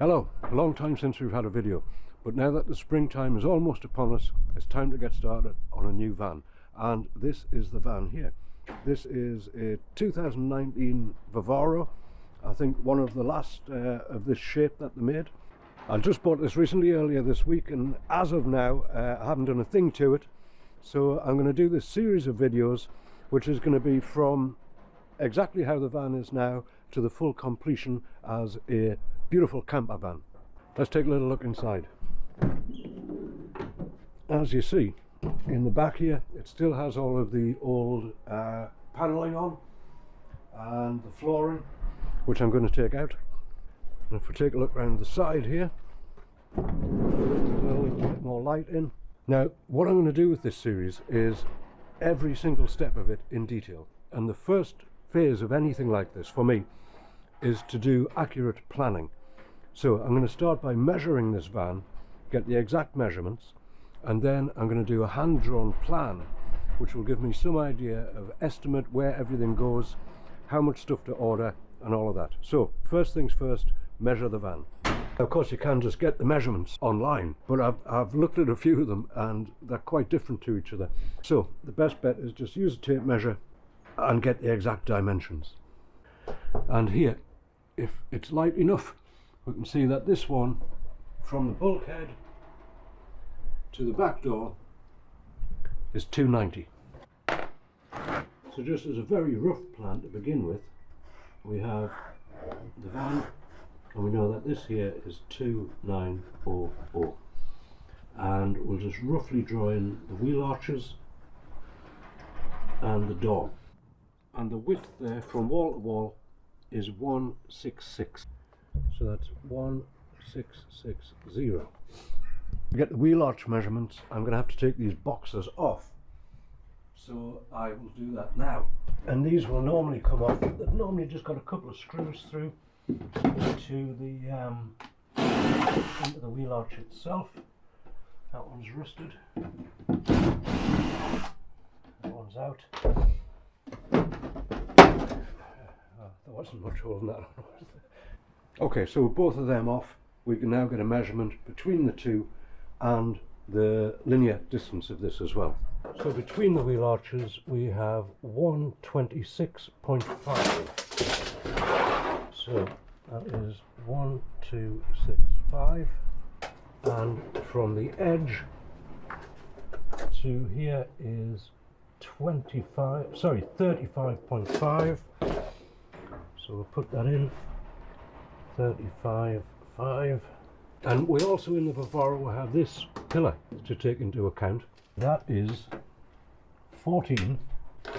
Hello, a long time since we've had a video, but now that the springtime is almost upon us, it's time to get started on a new van. And this is the van here. This is a 2019 Vivaro. I think one of the last of this shape that they made. I just bought this recently earlier this week, and as of now I haven't done a thing to it. So I'm going to do this series of videos which is going to be from exactly how the van is now to the full completion as a beautiful camper van. Let's take a little look inside. As you see, in the back here, it still has all of the old panelling on and the flooring, which I'm going to take out. And if we take a look around the side here, a little bit more light in. Now, what I'm going to do with this series is every single step of it in detail. And the first phase of anything like this for me is to do accurate planning. So I'm going to start by measuring this van, get the exact measurements, and then I'm going to do a hand-drawn plan which will give me some idea of estimate where everything goes, how much stuff to order and all of that. So first things first, measure the van. Of course you can just get the measurements online, but I've looked at a few of them and they're quite different to each other. So the best bet is just use a tape measure and get the exact dimensions. And here, if it's light enough, we can see that this one, from the bulkhead to the back door, is 290. So just as a very rough plan to begin with, we have the van, and we know that this here is 2900. And we'll just roughly draw in the wheel arches and the door. And the width there from wall to wall is 166. So that's 1660. To get the wheel arch measurements, I'm going to have to take these boxes off. So I will do that now. And these will normally come off. They've normally just got a couple of screws through into the wheel arch itself. That one's rusted. That one's out. There wasn't much hole in that one, was there? Okay, so with both of them off, we can now get a measurement between the two and the linear distance of this as well. So between the wheel arches we have 126.5. So that is 1265, and from the edge to here is 35.5. So we'll put that in. 35.5, and we also in the Vivaro have this pillar to take into account. That is 14.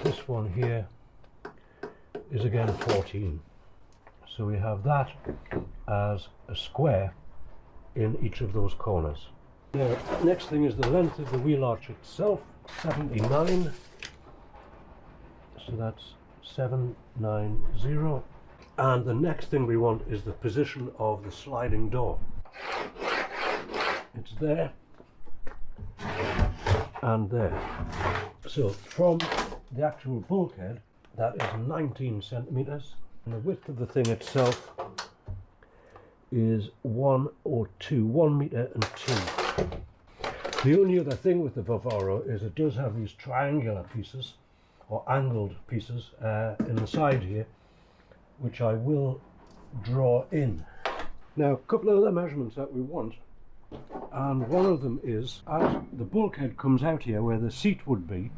This one here is again 14. So we have that as a square in each of those corners. Now, next thing is the length of the wheel arch itself, 79. So that's 790. And the next thing we want is the position of the sliding door. It's there and there. So from the actual bulkhead, that is 19 centimeters. And the width of the thing itself is 102, 1 meter and 2. The only other thing with the Vivaro is it does have these triangular pieces or angled pieces in the side here, which I will draw in. Now, a couple of other measurements that we want, and one of them is as the bulkhead comes out here where the seat would be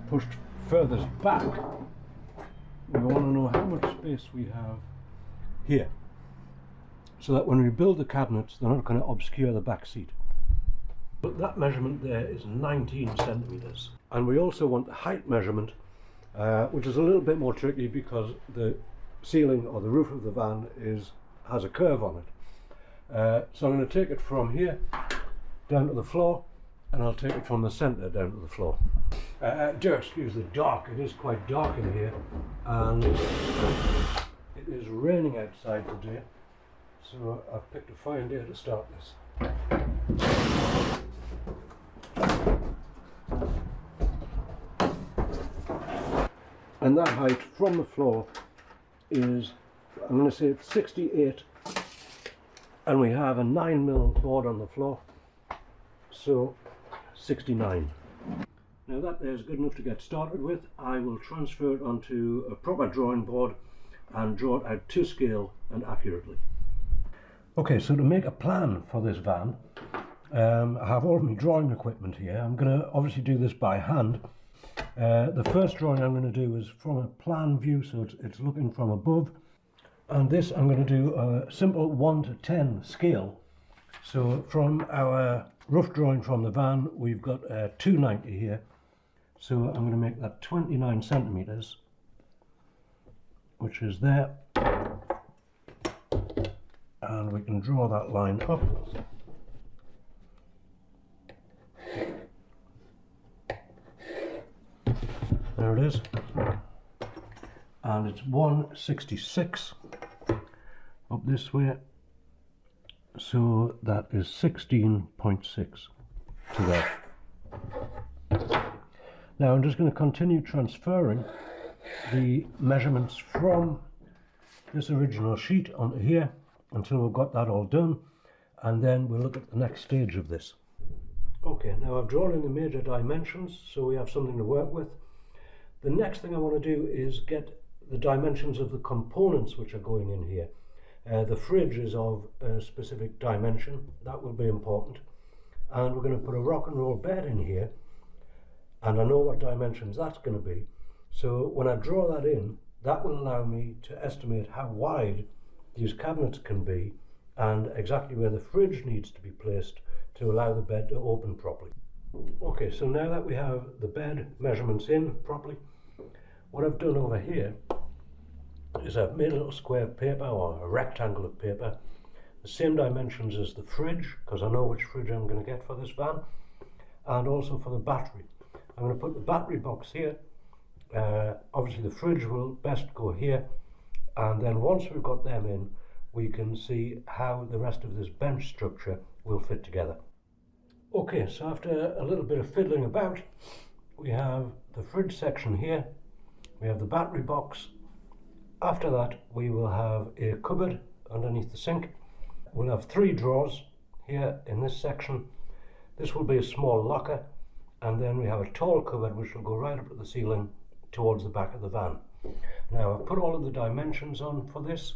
pushed furthest back, we want to know how much space we have here, so that when we build the cabinets they're not going to obscure the back seat. But that measurement there is 19 centimeters. And we also want the height measurement, which is a little bit more tricky because the ceiling or the roof of the van has a curve on it. So I'm going to take it from here down to the floor, and I'll take it from the centre down to the floor. Do excuse the dark, it is quite dark in here, and it is raining outside today, so I've picked a fine day to start this. And that height from the floor is, I'm going to say it's 68 and we have a 9mm board on the floor, so 69. Now that there's good enough to get started with. I will transfer it onto a proper drawing board and draw it out to scale and accurately. Okay, so to make a plan for this van, I have all of my drawing equipment here. I'm going to obviously do this by hand. The first drawing I'm going to do is from a plan view, so it's looking from above. And this I'm going to do a simple 1 to 10 scale. So from our rough drawing from the van, we've got 290 here. So I'm going to make that 29 centimeters, which is there. And we can draw that line up. There it is. And it's 166 up this way, so that is 16.6 to there. Now I'm just going to continue transferring the measurements from this original sheet onto here until we've got that all done, and then we'll look at the next stage of this. Okay, now I've drawn in the major dimensions, so we have something to work with. The next thing I want to do is get the dimensions of the components which are going in here. The fridge is of a specific dimension, that will be important. And we're going to put a rock and roll bed in here, and I know what dimensions that's going to be. So when I draw that in, that will allow me to estimate how wide these cabinets can be and exactly where the fridge needs to be placed to allow the bed to open properly. Okay, so now that we have the bed measurements in properly, what I've done over here is I've made a little square of paper, or a rectangle of paper, the same dimensions as the fridge, because I know which fridge I'm going to get for this van, and also for the battery. I'm going to put the battery box here. Obviously the fridge will best go here, and then once we've got them in, we can see how the rest of this bench structure will fit together. Okay, so after a little bit of fiddling about, we have the fridge section here, we have the battery box. After that, we will have a cupboard underneath the sink. We'll have 3 drawers here in this section. This will be a small locker, and then we have a tall cupboard which will go right up to the ceiling towards the back of the van. Now I've put all of the dimensions on for this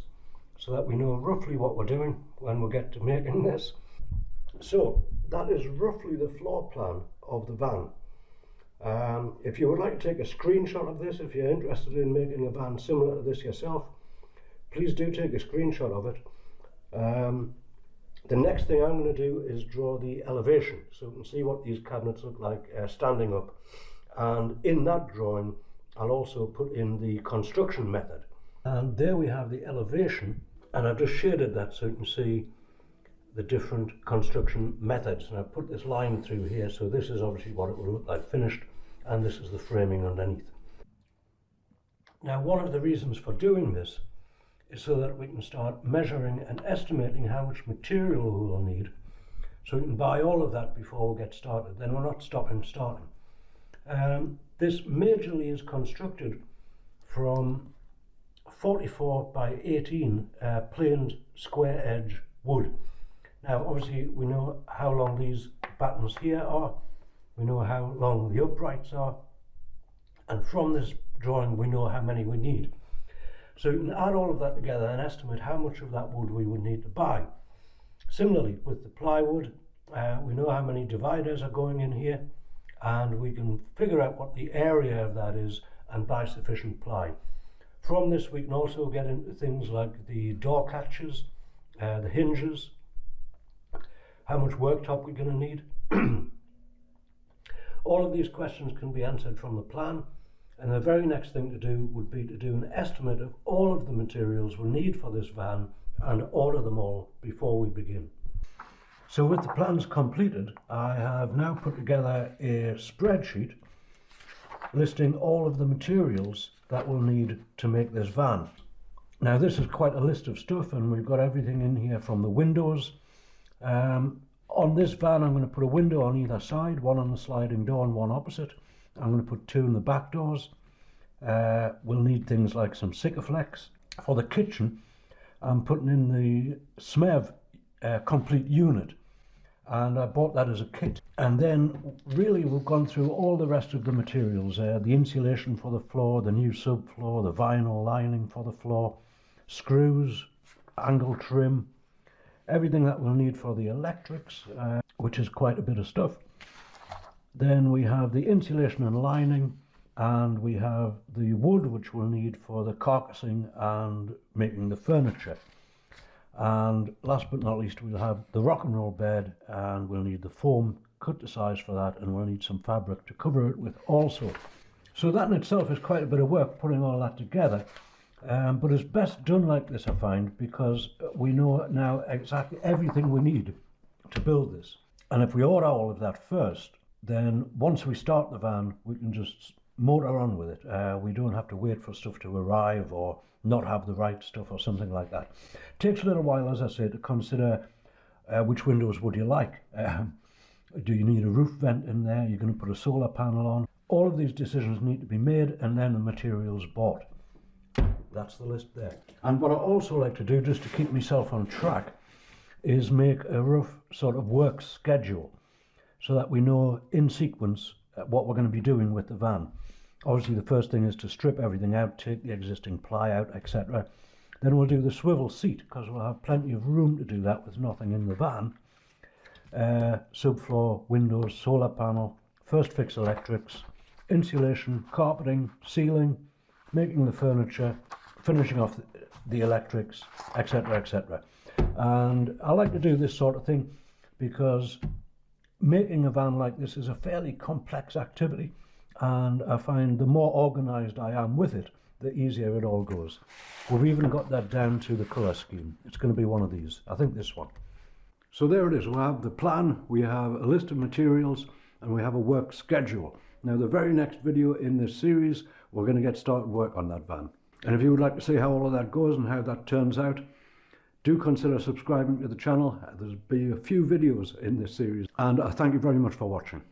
so that we know roughly what we're doing when we get to making this. So that is roughly the floor plan of the van. If you would like to take a screenshot of this, if you're interested in making a van similar to this yourself, please do take a screenshot of it. The next thing I'm going to do is draw the elevation, so you can see what these cabinets look like standing up. And in that drawing, I'll also put in the construction method. And there we have the elevation, and I've just shaded that so you can see the different construction methods. And I've put this line through here, so this is obviously what it will look like finished, and this is the framing underneath. Now, one of the reasons for doing this is so that we can start measuring and estimating how much material we will need, so we can buy all of that before we get started. Then we're not starting. This majorly is constructed from 44 by 18 planed square edge wood. Now obviously we know how long these battens here are, we know how long the uprights are, and from this drawing we know how many we need. So you can add all of that together and estimate how much of that wood we would need to buy. Similarly with the plywood, we know how many dividers are going in here, and we can figure out what the area of that is and buy sufficient ply. From this we can also get into things like the door catches, the hinges, how much worktop we're going to need. All of these questions can be answered from the plan, and the very next thing to do would be to do an estimate of all of the materials we'll need for this van and order them all before we begin. So with the plans completed, I have now put together a spreadsheet listing all of the materials that we'll need to make this van. Now this is quite a list of stuff, and we've got everything in here from the windows. On this van I'm going to put a window on either side, one on the sliding door and one opposite. I'm going to put 2 in the back doors. We'll need things like some Sikaflex. For the kitchen, I'm putting in the SMEV complete unit, and I bought that as a kit. And then really we've gone through all the rest of the materials, the insulation for the floor, the new subfloor, the vinyl lining for the floor, screws, angle trim, everything that we'll need for the electrics, which is quite a bit of stuff. Then we have the insulation and lining, and we have the wood which we'll need for the carcassing and making the furniture. And last but not least, we'll have the rock and roll bed, and we'll need the foam cut to size for that, and we'll need some fabric to cover it with also. So that in itself is quite a bit of work putting all that together, but it's best done like this, I find, because we know now exactly everything we need to build this. And if we order all of that first, then once we start the van, we can just motor on with it. We don't have to wait for stuff to arrive or not have the right stuff or something like that. It takes a little while, as I say, to consider which windows would you like. Do you need a roof vent in there? You're going to put a solar panel on. All of these decisions need to be made, and then the materials bought. That's the list there. And what I also like to do, just to keep myself on track, is make a rough sort of work schedule so that we know in sequence what we're going to be doing with the van. Obviously the first thing is to strip everything out, take the existing ply out, etc. Then we'll do the swivel seat, because we'll have plenty of room to do that with nothing in the van. Subfloor, windows, solar panel, first fix electrics, insulation, carpeting, ceiling, making the furniture, finishing off the electrics, etc., etc. And I like to do this sort of thing because making a van like this is a fairly complex activity, and I find the more organised I am with it, the easier it all goes. We've even got that down to the colour scheme. It's going to be one of these. I think this one. So there it is. We have the plan, we have a list of materials, and we have a work schedule. Now the very next video in this series, we're going to get started work on that van. And if you would like to see how all of that goes and how that turns out, do consider subscribing to the channel. There'll be a few videos in this series, and I thank you very much for watching.